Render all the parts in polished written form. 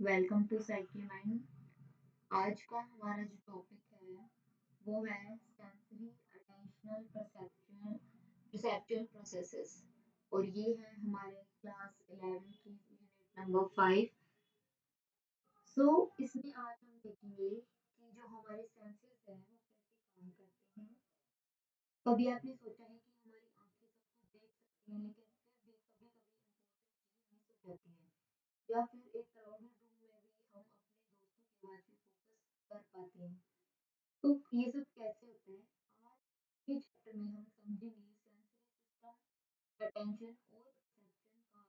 Welcome to psyche mind. आज का हमारा जो टॉपिक है वो है सेंसरी अटेंशनल परसेप्चुअल प्रोसेसेस और ये है हमारे क्लास 11 की यूनिट नंबर 5। सो इसमें आज हम देखेंगे कि जो हमारे सेंसेस हैं वो कैसे काम करते हैं। कभी आपने सोचा है कि हमारी आंखें सब कुछ देख सकती हैं लेकिन फिर भी कभी कभी इंपॉर्टेंट चीजें मिस हो जाती हैं या फिर एक क्राउडेड रूम में भी हम अपने दोस्तों की बात पे फोकस कर पाते हैं। तो ये सब कैसे होता है आज के चैप्टर में हम समझेंगे सेंसरी सिस्टम अटेंशन और परसेप्शन का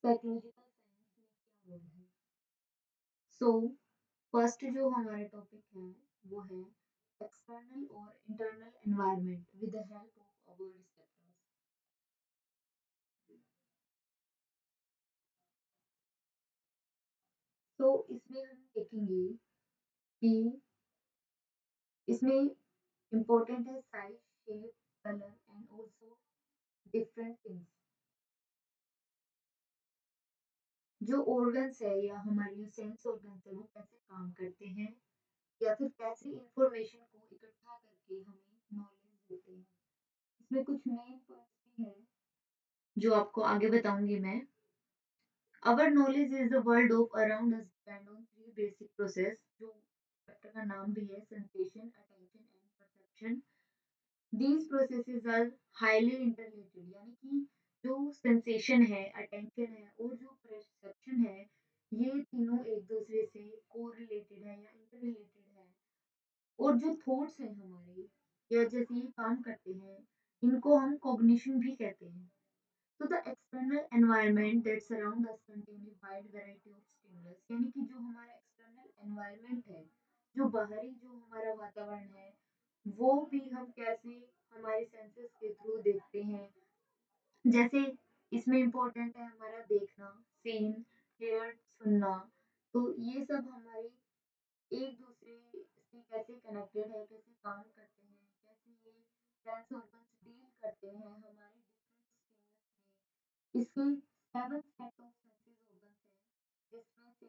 साइकोलॉजिकल साइंस में क्या रोल है। सो फर्स्ट जो हमारा टॉपिक है वो है एक्सटर्नल और internal environment with the help of our receptors. तो इसमें हम देखेंगे कि इसमें इम्पोर्टेंट है size shape colour and also different things. जो ऑर्गन्स है या हमारे जो सेंस ऑर्गन्स है वो कैसे काम करते हैं या फिर कैसे इंफॉर्मेशन को इकट्ठा करके हमें नॉलेज देते हैं। इसमें कुछ मेन पॉइंट्स भी हैं जो आपको आगे बताऊंगी मैं। Our knowledge is the world of around us depend on three basic process जो चैप्टर का नाम भी है sensation attention and perception. These processes are highly interrelated यानी कि जो सेंसेशन है अटेंशन है और जो परसेप्शन है ये तीनों एक दूसरे से कोरिलेटेड है या इंटररिलेटेड है। और जो थॉट्स हैं हमारे या जैसे ये काम करते हैं इनको हम कॉग्निशन भी कहते हैं। तो the external environment that surround us contain a wide variety of stimulus यानी कि जो हमारा एक्सटर्नल एनवायरनमेंट है जो बाहरी जो हमारा वातावरण है वो भी हम कैसे हमारे सेंसेस के थ्रू देखते हैं। जैसे इसमें इम्पोर्टेंट है हमारा देखना सीन हेयर सुनना। तो ये सब हमारे एक दूसरे से कैसे कनेक्टेड है कैसे काम करते हैं कैसे ये सेंस ऑर्गन्स डील करते हैं हमारे डिफरेंट स्टिमुलस में। इसके 7 सेट ऑफ सेंसेस ऑर्गन्स हैं जिसमें से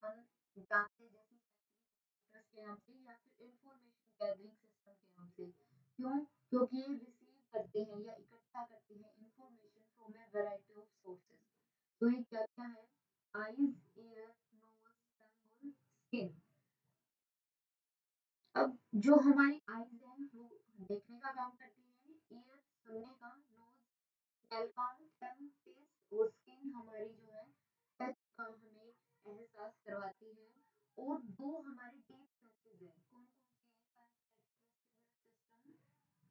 हम जानते हैं जैसे सेंसरी के नाम से या फिर इंफॉर्मेशन गैदरिंग सिस्टम के नाम से। क्यों? क्योंकि ये रिसीव करते हैं या इकट्ठा करते हैं information from A variety of sources. तो ये क्या क्या है आईज ईयर नोज टंग और स्किन। अब जो हमारी आईज है वो देखने का काम करती है ईयर सुनने का नोज स्मेल का टंग टेस्ट और स्किन हमारी जो है टच का हमें एहसास करवाती है। और दो हमारे डीप सेंसेस है कौन कौन सी है vestibular system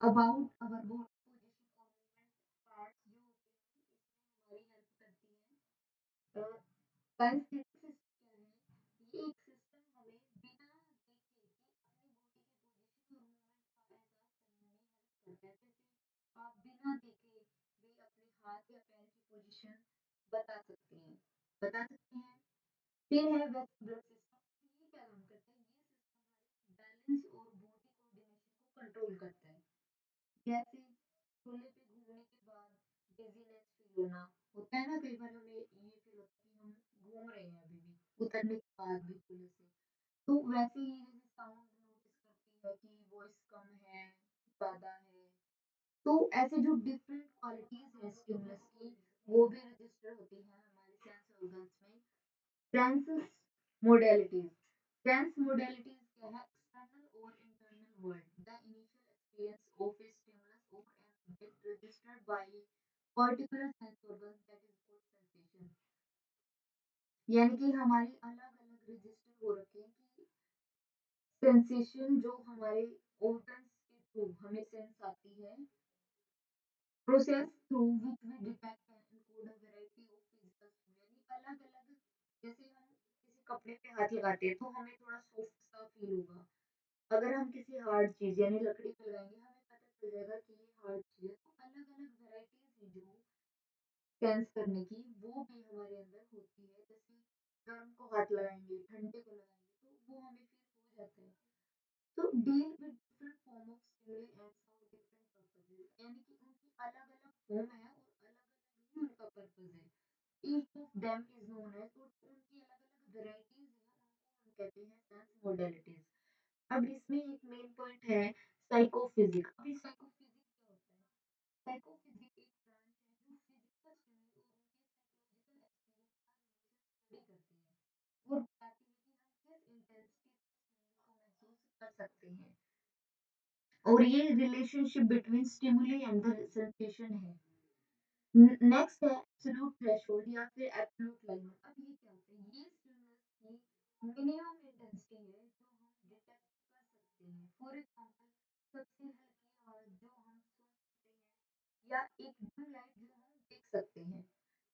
about our body position और मूवमेंट पार्ट्स जो होते हैं इसमें हमारी हेल्प करती है। काइनेस्थेटिक सिस्टम क्या है ये एक सिस्टम हमें बिना देखे कि अपनी बॉडी के पोजीशन और मूवमेंट का एहसास करने में हेल्प करता है। जैसे आप बिना देखे भी अपने हाथ या पैर की पोजीशन बता सकते हैं बता सकते हैं। फिर है वेस्टिबुलर सिस्टम ये क्या काम करता है ये सिस्टम हमारे बैलेंस और बॉडी कोऑर्डिनेशन को कंट्रोल करता है। जैसे झूले पे घूमने के बाद डिजीनेस फील होना होता है ना कई बार हमें ये फील होता है कि हम घूम रहे हैं अभी भी उतरने के बाद भी झूले से। तो वैसे ही जैसे साउंड नोटिस करती है कि वॉइस कम है ज्यादा है। तो ऐसे जो डिफरेंट क्वालिटीज है स्टिमुलस की वो भी रजिस्टर होती है हमारे सेंस ऑर्गन्स में। सेंस मोडेलिटीज सेंस मोडेलिटीज क्या है एक्सटर्नल और internal world the initial experience of a stimulus और an object registered by a particular sense organ that is called sensation. यानी कि हमारी अलग अलग रजिस्टर हो रखे हैं कि सेंसेशन जो हमारे ऑर्गन्स के थ्रू हमें सेंस आती है process through which we detect and encode a variety of physical stimuli यानी अलग अलग। जैसे हम किसी कपड़े पे हाथ लगाते हैं तो हमें थोड़ा सॉफ्ट सा फील होगा। अगर हम किसी हार्ड चीज यानी लकड़ी पे लगाएंगे हमें पता चल जाएगा कि ये हार्ड चीज है। तो अलग अलग वैरायटीज है जो सेंस करने की वो भी हमारे अंदर होती है। जैसे गर्म को हाथ लगाएंगे ठंडे को लगाएंगे तो वो हमें फील हो जाता है। तो deal with different form of stimuli and serve different purposes यानी कि उनकी अलग अलग फॉर्म है और अलग अलग ही उनका पर्पस है। Each of them is known as, उनकी अलग अलग वेराइटीज हैं, उनको हम कहते हैं डांस मॉडलिटीज। अब इसमें एक मेन पॉइंट है साइकोफिजिक। अभी साइकोफिजिक क्या होता है? साइकोफिजिक एक ब्रांच है जो फिजिकल स्टिमुलस और उनके साइकोलॉजिकल एक्सपीरियंस का रिलेशन स्टडी करती है और बताती है कि हम किस इंटेंसिटी तक स्टिमुलस को महसूस कर सकते हैं, और ये relationship between stimuli and the sensation है। नेक्स्ट है एब्सोल्यूट थ्रेशोल्ड या फिर एब्सोल्यूट लाइनर। अब ये क्या होता है? ये स्टिमुलस की मिनिमम इंटेंसिटी है जो हम डिटेक्ट कर सकते हैं। फॉर एग्जांपल, सबसे हल्की आवाज जो हम सुन सकते हैं या एक डिम लाइट जो हम देख सकते हैं,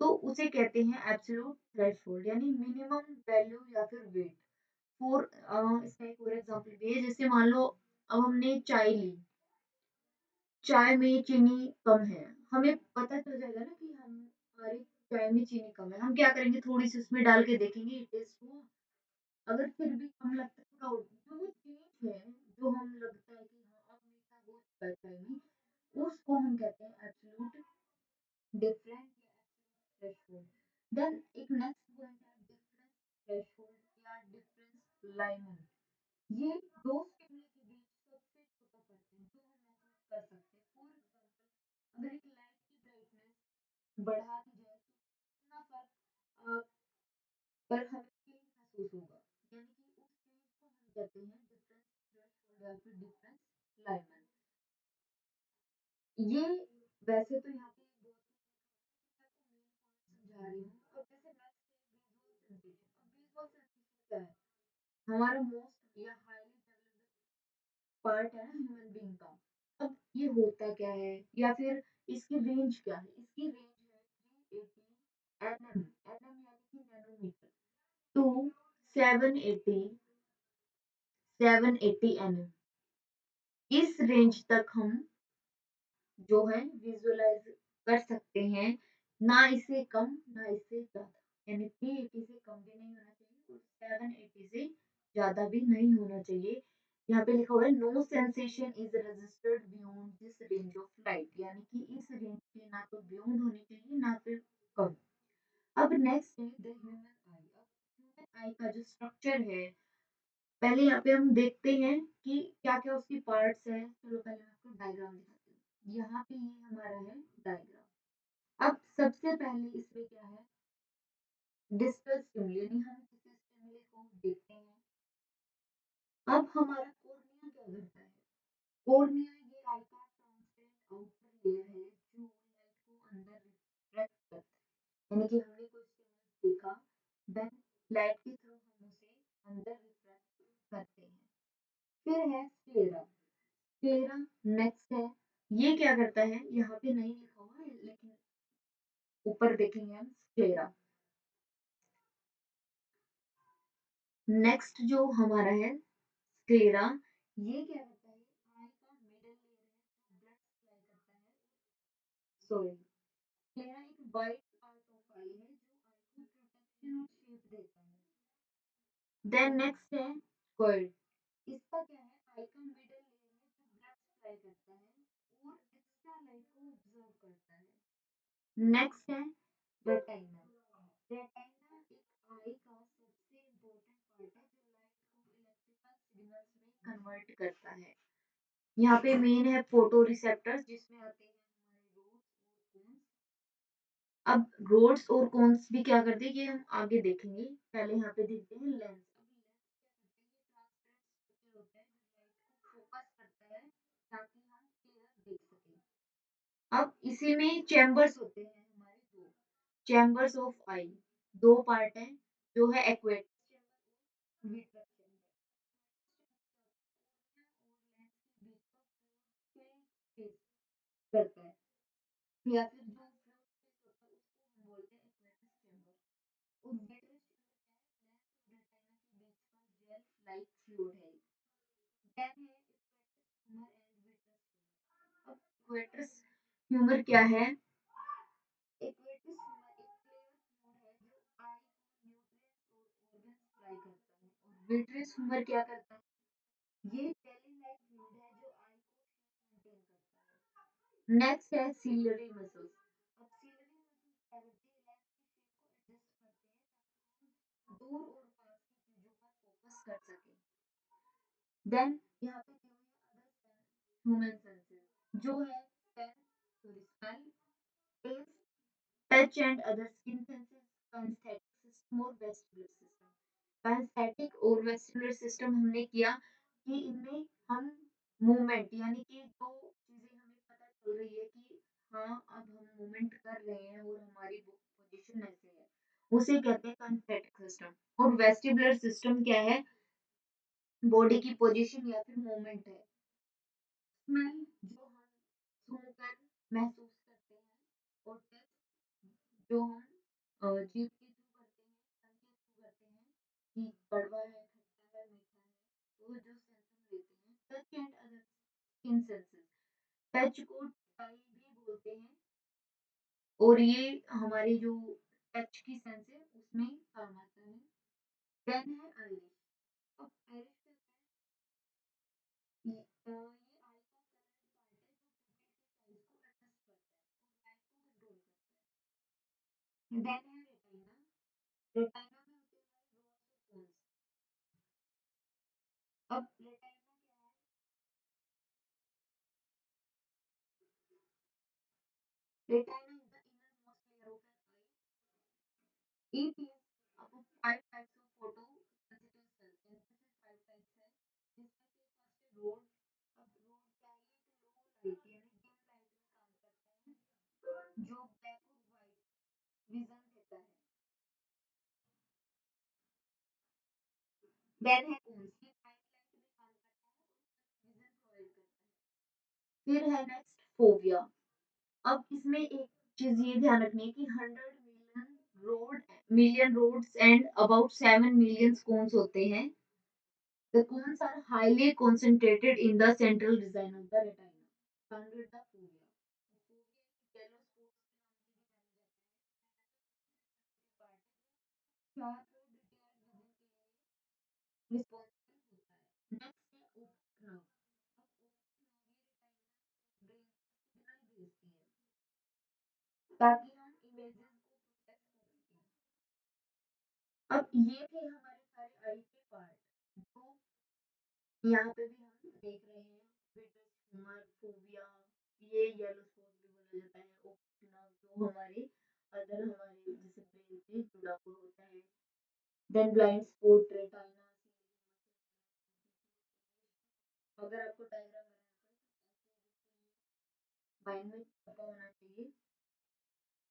तो उसे कहते हैं एब्सोल्यूट थ्रेशोल्ड यानी मिनिमम वैल्यू या फिर वेट। फॉर इसका एक और एग्जांपल भी है, जैसे मान लो अब हमने चाय ली, चाय में चीनी कम है, हमें पता चल जाएगा ना कि हमारी चाय में चीनी कम है, हम क्या करेंगे, थोड़ी सी उसमें डाल के देखेंगे टेस्ट हुआ, अगर फिर भी कम लगता है थोड़ा और, जो वो चेंज है, जो हम लगता है कि हाँ अब मीठा हो चुका है चाय में, उसको हम कहते हैं एब्सोल्यूट डिफरेंस या एब्सोल्यूट थ्रेशोल्ड। देन एक नेक्स्ट पॉइंट है डिफरेंस थ्रेशोल्ड या डिफरेंस लाइनर। ये दो स्टिमुली के बीच सबसे छोटा फर्क है जो हम महसूस कर सकते हैं। फॉर एग्जांपल, अगर एक लाइट की ब्राइटनेस बढ़ा दी जाए तो कितना फर्क पर हमें चेंज महसूस होगा, यानी कि उस चेंज को हम कहते हैं डिफरेंस थ्रेशोल्ड या फिर डिफरेंस लाइनर। ये वैसे तो यहाँ पे बहुत कुछ लिखा है, मैं आपको मेन पॉइंट समझा रही हूँ। अब जैसे नेक्स्ट है विजुअल सेंसेशन। अब विजुअल सेंसेशन क्या है? हमारा मोस्ट या हाईली डेवलप्ड पार्ट है ना ह्यूमन बीइंग का। अब ये होता क्या है या फिर इसकी रेंज क्या है? इसकी रेंज है 380 एनएम, एनएम यानी कि नैनोमीटर, टू 780 एनएम। इस रेंज तक हम जो है विजुअलाइज कर सकते हैं, ना इससे कम ना इससे ज्यादा, यानी 380 से कम भी नहीं होना चाहिए और 780 से ज्यादा भी नहीं होना चाहिए। यहाँ पे लिखा हुआ है no sensation is registered beyond this range of light, यानी कि इस रेंज के ना तो बियॉन्ड होनी चाहिए ना फिर कम। अब नेक्स्ट है द ह्यूमन आई। अब ह्यूमन आई का जो स्ट्रक्चर है, पहले यहाँ पे हम देखते हैं कि क्या क्या उसकी पार्ट्स है। चलो पहले मैं आपको डायग्राम दिखाती हूँ। यहाँ पे ये हमारा है डायग्राम। अब सबसे पहले इसमें क्या है, डिस्टल स्टिमुली, यानी हम किसी स्टिमुली को देखते हैं। अब हमारा कोर्निया क्या करता है? कोर्निया ये आई का ट्रांसपेरेंट आउटर लेयर है जो लाइट को अंदर रिफ्लेक्ट करता है, यानी कि हमने कोई स्टिमुलस देखा, देन लाइट के थ्रू हम उसे अंदर रिफ्लेक्ट करते हैं। फिर है स्क्लेरा। स्क्लेरा नेक्स्ट है, ये क्या करता है? यहाँ पे नहीं लिखा हुआ है लेकिन ऊपर देखेंगे हम स्क्लेरा। नेक्स्ट जो हमारा है स्क्लेरा, ये क्या करता है? आई का मिडल लेयर है जो ब्लड सप्लाई करता है। सॉरी, स्क्लेरा एक वाइट पार्ट ऑफ आई है जो आई को प्रोटेक्शन और शेप देता है। देन नेक्स्ट है स्क्वाड। इसका क्या है? आई का मिडल लेयर है जो ब्लड सप्लाई करता है और एक्स्ट्रा लाइट को ऑब्जर्व करता है। नेक्स्ट है रेटिना। रेटिना एक आई का सबसे इम्पोर्टेंट पार्ट है जो लाइट को इलेक्ट्रिकल सिग्नल्स में कन्वर्ट करता है। यहाँ पे मेन है फोटो रिसेप्टर्स जिसमें आते हैं हमारे रोड्स और कोन्स। अब रोड्स और कोन्स भी क्या करते हैं ये हम आगे देखेंगे, पहले यहाँ पे देखते हैं लेंस। अब लेंस क्या करते हैं? ये ट्रांसपेरेंट स्ट्रक्चर होता है जो लाइट को फोकस करता है ताकि हम क्लियर देख सकें। अब इसी में चैम्बर्स होते हैं हमारे दो, चैम्बर्स ऑफ आई, दो पार्ट हैं जो है एक्वेटस चैम्बर और विट्रस चैम्बर। करता है या फिर जो फ्लूइड स्पेस होता है उसको हम बोलते हैं एक्वेटस चैम्बर। और विट्रस चैम्बर क्या है? लेंस और रेटिना के बीच का जेल लाइक फ्लूइड है। देन है इक्वेटस ह्यूमर एंड विट्रस ह्यूमर। अब इक्वेटस ह्यूमर क्या है? एक्वेटस ह्यूमर एक क्लियर फ्लूइड है जो आई को न्यूट्रिएंट्स और ऑर्गन सप्लाई करता है। और विट्रस ह्यूमर क्या करता है? ये जेली लाइक फ्लूइड है जो आई को शेप मेंटेन करता है। नेक्स्ट है सीलरी मसल्स। अब सीलरी मसल्स क्या करती है? लेंस की शेप को एडजस्ट दूर और पास की चीजों पर फोकस कर सके। देन यहाँ पे दिए हुए अदर ह्यूमन सेंसेस जो है smell, taste, touch and other skin senses, kinesthetic system और वेस्टिबुलर सिस्टम। पैंस्थेटिक और वेस्टिबुलर सिस्टम हमने किया कि इनमें हम मूवमेंट यानी कि जो चीजें हमें पता चल रही है कि हाँ अब हम मूवमेंट कर रहे हैं और हमारी पोजीशन ऐसे है, उसे कहते हैं पैंस्थेटिक सिस्टम। और वेस्टिबुलर सिस्टम क्या है? बॉडी की पोजीशन या फिर मूवमेंट है। स्मेल जो हम सूंघकर महसूस करते हैं, और टेस्ट जो हम जीभ के थ्रू करते हैं, tongue के थ्रू करते हैं कि कड़वा है, खट्टा है, मीठा है, वो जो सेंस हम लेते हैं। Touch and other skin senses, touch को टाई भी बोलते हैं, और ये हमारी जो टच की सेंस है उसमें काम आता है। देन है आइरिश। अब आइरिश क्या होता है? ये आई का कलर्ड पार्ट है जो पिupil के साइज को एडजस्ट करता है और लाइट को कंट्रोल करता है। देन है रेटिना। रेटिना में होते हैं हमारे रॉड्स और कोन्स। अब रेटिना क्या है? Retina is the innermost layer of an eye. It is about five types of photo sensitive cells. इनमें से फाइव टाइप्स है, जिसमें से फर्स्ट है रोड। अब रोड क्या है? ये एक लो लाइट यानी डिम लाइट में काम करता है, जो ब्लैक और व्हाइट विजन देता है। देन है कोन्स, ये ब्राइट लाइट में काम करता है और विजन प्रोवाइड करता है। फिर है नेक्स्ट फोविया। अब इसमें एक चीज ये ध्यान रखनी है कि 100 million rods and about 7 million cones होते हैं। The cones are highly concentrated in the central region of the retina, founded the fovea. Fovea एक yellow spots के नाम से भी जाना जाता है। शार्प और डिटेल्ड विजन के लिए रिस्पॉन्सिबल होता है। नेक्स्ट है ओप्टिक नर्व। अब ओप्टिक नर्व ये रेटिना को ब्रेन सिग्नल भेजती है ताकि हम इमेजेस को प्रोसेस कर सकें। अब ये थे हमारे सारे आई के पार्ट जो यहाँ पे भी हम देख रहे हैं। विट्रस ट्यूमर, फोविया, ये येलो स्पॉट भी बोला जाता है। ओपिनम जो हमारे अदर हमारे जैसे ब्रेन से जुड़ा हुआ होता है। देन ब्लाइंड स्पॉट, रेटिना, अगर आपको डायग्राम बनाना पड़े तो ऐसे बिल्कुल माइंड में छपा होना चाहिए,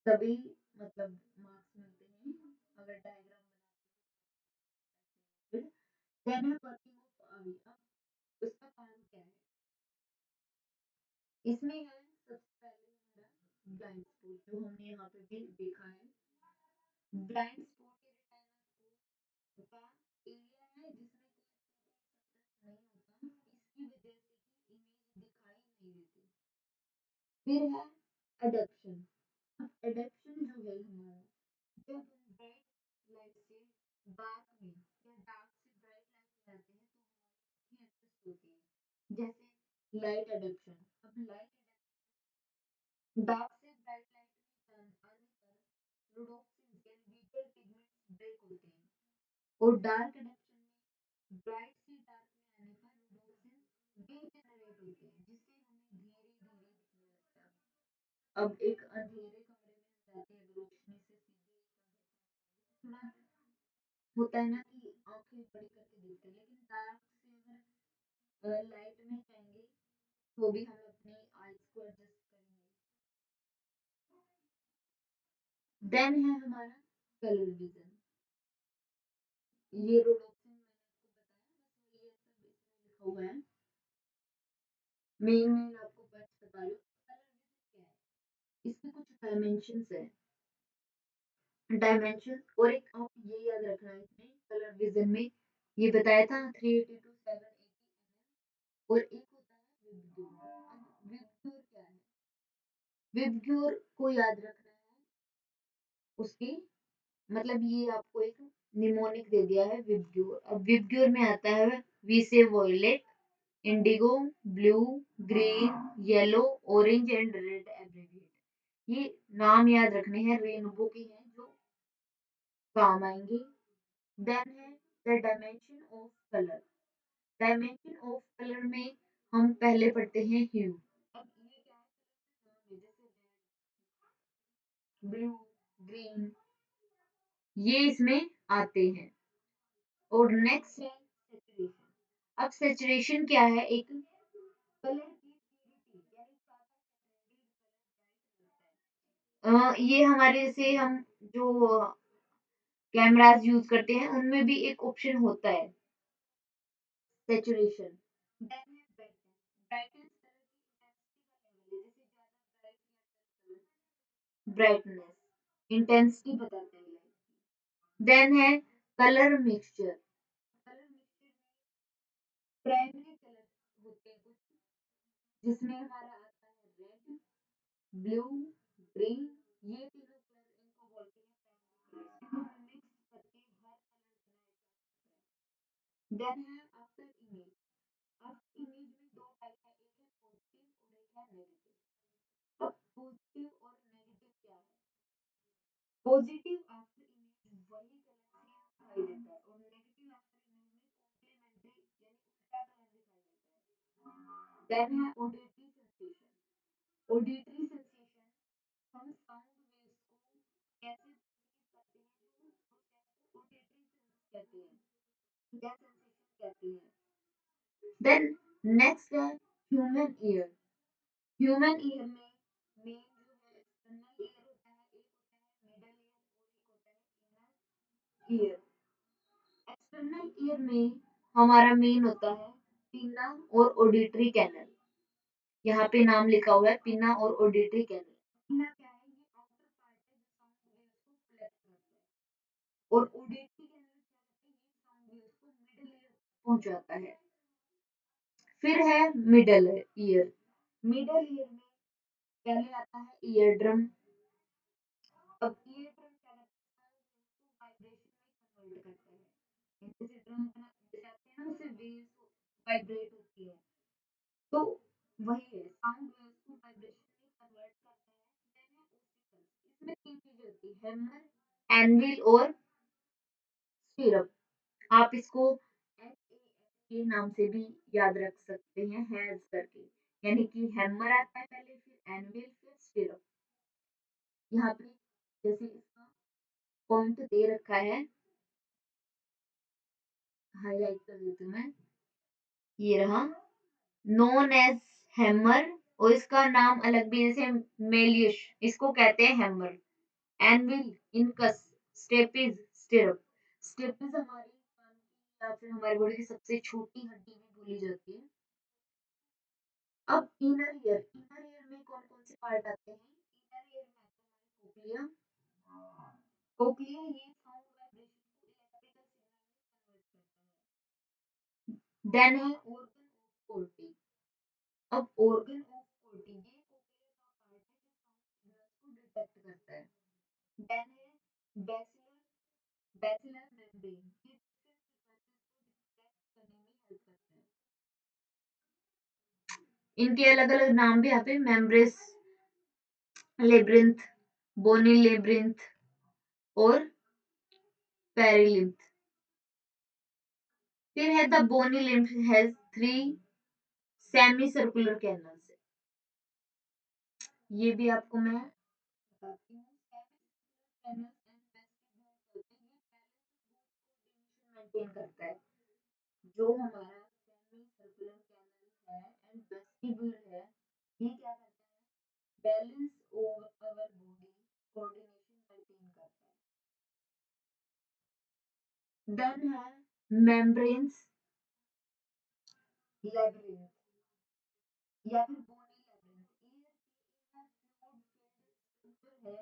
तभी मतलब मार्क्स मिलते हैं अगर डायग्राम बनाते हैं। देन है वर्किंग ऑफ आई। अब उसका काम क्या है? इसमें है सबसे पहले हमारा ब्लाइंड स्पॉट जो हमने यहाँ पे भी देखा है। ब्लाइंड स्पॉट ये रेटिना का एरिया है जिसमें कोई नहीं होता, इसकी वजह से कि इमेज दिखाई नहीं देती। फिर है एडप्शन। अब एडप्शन जो है हमारा, जब हम ब्राइट लाइट से डार्क में या डार्क से ब्राइट लाइट में आते हैं तो हमारी आंखें एडजस्ट होती है, जैसे लाइट एडप्शन। अब लाइट डार्क से ब्राइट लाइट में आने पर रोडोप्सिन यानी विजुअल पिगमेंट्स ब्रेक होते हैं, और डार्क एडप्शन में ब्राइट से डार्क में आने पर रोडोप्सिन रीजनरेट होते हैं, जिससे हमें धीरे धीरे दिखने लगता है। अब एक अंधेरे कमरे में हम जाते हैं, रोशनी से सीधे एक अंधेरे, थोड़ा होता है ना कि आंखें बड़ी करके देखते हैं, लेकिन डार्क से अगर लाइट में जाएंगे तो भी हम अपनी आईज को एडजस्ट करेंगे। देन है हमारा कलर विजन। ये रोडोप्सिन मैंने आपको बताया, बस ये सब इसमें लिखा हुआ है। मेन मेन आपको पॉइंट्स बता रही हूँ। कलर विजन क्या है? इसके कुछ डायमेंशंस है। डायमेंशन और एक आप ये याद रखना है इसमें कलर विजन में, ये बताया था 380 टू 780 mm, और एक होता है विबग्योर। अब विबग्योर क्या है? विबग्योर को याद रखना है, उसकी मतलब ये आपको एक निमोनिक दे दिया है विबग्योर। अब विबग्योर में आता है वी से violet, indigo, blue, green, yellow, orange and red abbreviate. ये नाम याद रखने हैं, रेनबो के हैं जो काम आएंगे। देन है the dimension of colour. Dimension of colour में हम पहले पढ़ते हैं ह्यू। अब ये क्या है, कलर का नाम है, जैसे रेड, ब्लू, ग्रीन, ये इसमें आते हैं। और नेक्स्ट है सैचुरेशन। अब सैचुरेशन क्या है, एक कलर की प्योरिटी, यानी ज्यादा सैचुरेटेड कलर ब्राइट लगता है। ये हमारे से हम जो कैमरास यूज करते हैं उनमें भी एक ऑप्शन होता है सैचुरेशन। देन है ब्राइटनेस। ब्राइटनेस कलर की इंटेंसिटी का लेवल है, जैसे ज्यादा ब्राइट या डल कलर। ब्राइटनेस इंटेंसिटी बताता है लाइट की। देन है कलर मिक्सचर। कलर मिक्सचर में प्राइमरी कलर होते हैं कुछ, जिसमें हमारा आता है रेड, ब्लू, ग्रीन, ये तीनों कलर इनको बोलते हैं प्राइमरी कलर्स। इनको मिक्स करके हर कलर बनाया जा सकता है। देन है आफ्टर इमेज। आफ्टर इमेज में दो टाइप है, एक है पॉजिटिव और एक है नेगेटिव। अब पॉजिटिव और नेगेटिव क्या है? पॉजिटिव आफ्टर इमेज वही कलर सेम दिखाई देता है, और नेगेटिव आफ्टर इमेज में कॉम्प्लीमेंट्री यानी उल्टा कलर दिखाई देता है। देन है ऑडिटरी सेंसेशन। ऑडिटरी सेंसेशन, हम साउंड वेव्स को कैसे परसीव करते हैं, जो प्रोसेस को ऑडिटरी सेंस कहते हैं या सेंसेशन कहते हैं। देन नेक्स्ट है ह्यूमन ईयर। ह्यूमन ईयर में मेन जो है एक्सटर्नल ईयर होता है, एक होता है मिडल ईयर और एक होता है इनर ईयर। एक्सटर्नल ईयर में हमारा मेन होता है पिना और ऑडिटरी कैनल। यहाँ पे नाम लिखा हुआ है पिना और ऑडिटरी कैनल। पिना क्या है, ये आउटर पार्ट है जो साउंड वेव्स को कलेक्ट करता है, और ऑडिटरी कैनल क्या करता है, ये साउंड वेव्स को मिडल ईयर पहुंचाता है। फिर है मिडल ईयर। मिडल ईयर में पहले आता है ईयर ड्रम। अब ईयर ड्रम क्या करता है, साउंड वेव्स को वाइब्रेशन में कन्वर्ट करता है। जैसे ड्रम बजाते हैं ना, उससे वेव्स वाइब्रेट होती है, तो वही है, साउंड वेव्स को वाइब्रेशन में कन्वर्ट करता है। देन है ओसिकल्स। इसमें तीन चीजें होती है, हैमर, एनविल और स्टिरअप। आप इसको के नाम से भी याद रख सकते हैं, हैज करके, यानी कि हैमर आता है पहले, फिर एनविल, फिर स्टिरअप। यहाँ पे जैसे इसका पॉइंट दे रखा है, हाईलाइट कर देती हूँ मैं, ये रहा, नोन एज हैमर। और इसका नाम अलग भी, जैसे मेलियश, इसको कहते हैं hammer. Anvil, incus, stapes, stirrup. Stapes हमारी कान की या फिर हमारी बॉडी की सबसे छोटी हड्डी भी बोली जाती है। अब इनर ईयर में कौन कौन से पार्ट आते हैं? इनर ईयर में आता है हमारे कोक्लिया। कोक्लिया ये साउंड वाइब्रेशन को इलेक्ट्रिकल सिग्नल में कन्वर्ट करता है। देन है ऑर्गन ऑफ कोर्टी। अब ऑर्गन ऑफ कोर्टी ये कोक्लिया का पार्ट है जो साउंड सिग्नल्स को डिटेक्ट करता है। देन है बैसिलर बैसिलर मेम्ब्रेन, ये डिफरेंट फ्रीक्वेंसीज को डिटेक्ट करने में हेल्प करता है। इनके अलग अलग नाम भी यहाँ पे, मेम्ब्रेस लेब्रिंथ, बोनी लेब्रिंथ और पेरिलिम्फ। फिर है the bony lymph has three semi circular canals. ये भी आपको मैं बताती हूँ। Semi circular canals and vestibules होते हैं, ये बैलेंस और बूथ कोऑर्डिनेशन मेंटेन करता है। जो हमारा सेमी सर्कुलर कैनल है एंड वेस्टिब्यूल है, ये क्या करता है, balance over our body coordination maintain करता है। देन है मेम्ब्रेन्स लेब्रिंथ या फिर बोनी लेब्रिंथ, ईयर के इनर फ्लूइड फील्ड स्ट्रक्चर है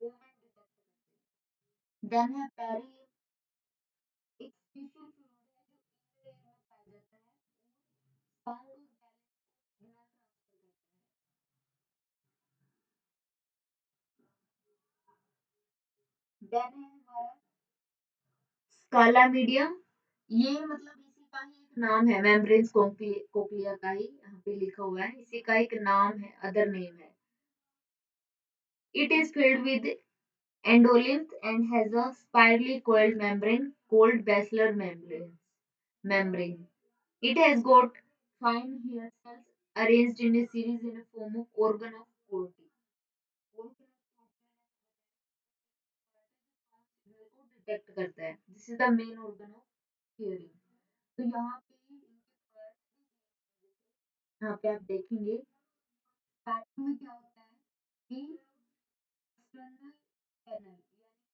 जो मूवमेंट डिटेक्ट करते हैं। देन है पेरिलिम्फ, एक स्पेशल फ्लूइड है जो इनर एयर में पाया जाता है और साउंड और बैलेंस को सिग्नल ट्रांसफर करता है। देन है हमारा स्काला मीडिया। ये मतलब इसी का ही एक नाम है, मेम्ब्रेन्स कोक्लिया का ही यहाँ पे लिखा हुआ है, इसी का एक नाम है, अदर नेम है। It is filled with endolymph and has a spirally coiled membrane called basilar membrane. It has got fine hair cells arranged in a series in a form of organ of Corti. Organ of Corti signal को detect करता है. This is the main organ of hearing. तो यहाँ पे इनके parts यहाँ पे आप देखेंगे स्टार्टिंग में क्या होता है कि एक्सटर्नल कैनल यानी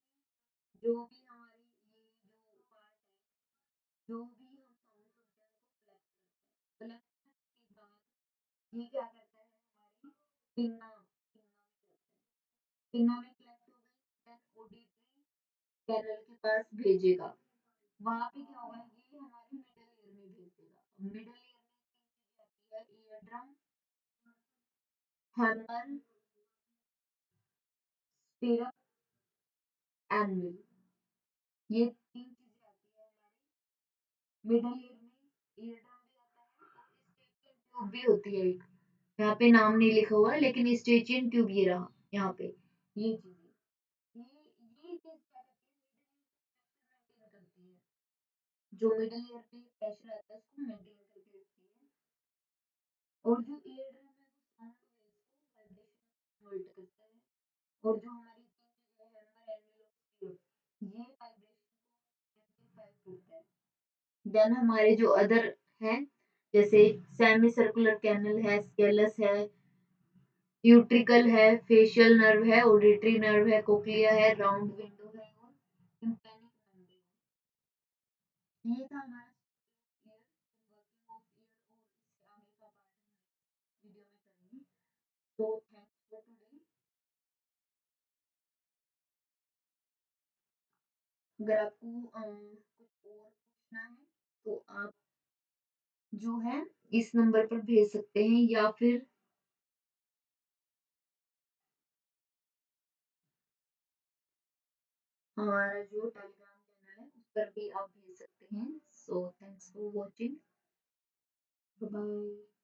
जो भी हमारी ये जो पार्ट है जो भी हम साउंड सुनते हैं उनको कलेक्ट करते हैं. कलेक्ट करने के बाद ये क्या करता है हमारे पिन्ना पिन्ना में जाता है. पिन्ना में कलेक्ट हो गई देन ऑडिटरी कैनल के पास भेजेगा. वहां पे क्या होगा ये हमारे मिडल ईयर में भेजेगा. मिडल ईयर में तीन चीजें आती है ear drum hammer stirrup anvil. ये तीन चीजें आती है हमारे मिडल ईयर में. ईयर ड्रम भी आता है और स्टेचियन ट्यूब भी होती है एक. यहाँ पे नाम नहीं लिखा हुआ है लेकिन स्टेचियन ट्यूब ये रहा यहाँ पे. ये चीजें ये चीज क्या करती है मिडल ईयर को प्रेशर मेंटेन करती है. जो मिडल ईयर पे प्रेशर आता है उसको मेंटेन करके रखती है. और जो ईयर ड्रम है वो साउंड वेव्स को वाइब्रेशन कन्वर्ट करता है. और जो हमारी तीन चीजें हैमर एनविल और स्टीरियो ये वाइब्रेशन को एम्पलीफाई करता है. देन हमारे जो अदर हैं जैसे सेमी सर्कुलर कैनल है स्केलस है यूट्रिकल है फेशियल नर्व है ऑडिटरी नर्व है कोक्लिया है राउंड विंडो है और टिम्पैनिक मेम्ब्रेन. ये था हमारा ईयर वर्किंग ऑफ ईयर. और इससे आगे का पार्ट हम वीडियो में करेंगे. तो थैंक्स फॉर टुडे. अगर आपको कुछ और पूछना है तो आप जो है इस नंबर पर भेज सकते हैं या फिर हमारा जो टेलीग्राम चैनल है उस पर भी आप भेज सकते हैं. So thanks for watching. Bye.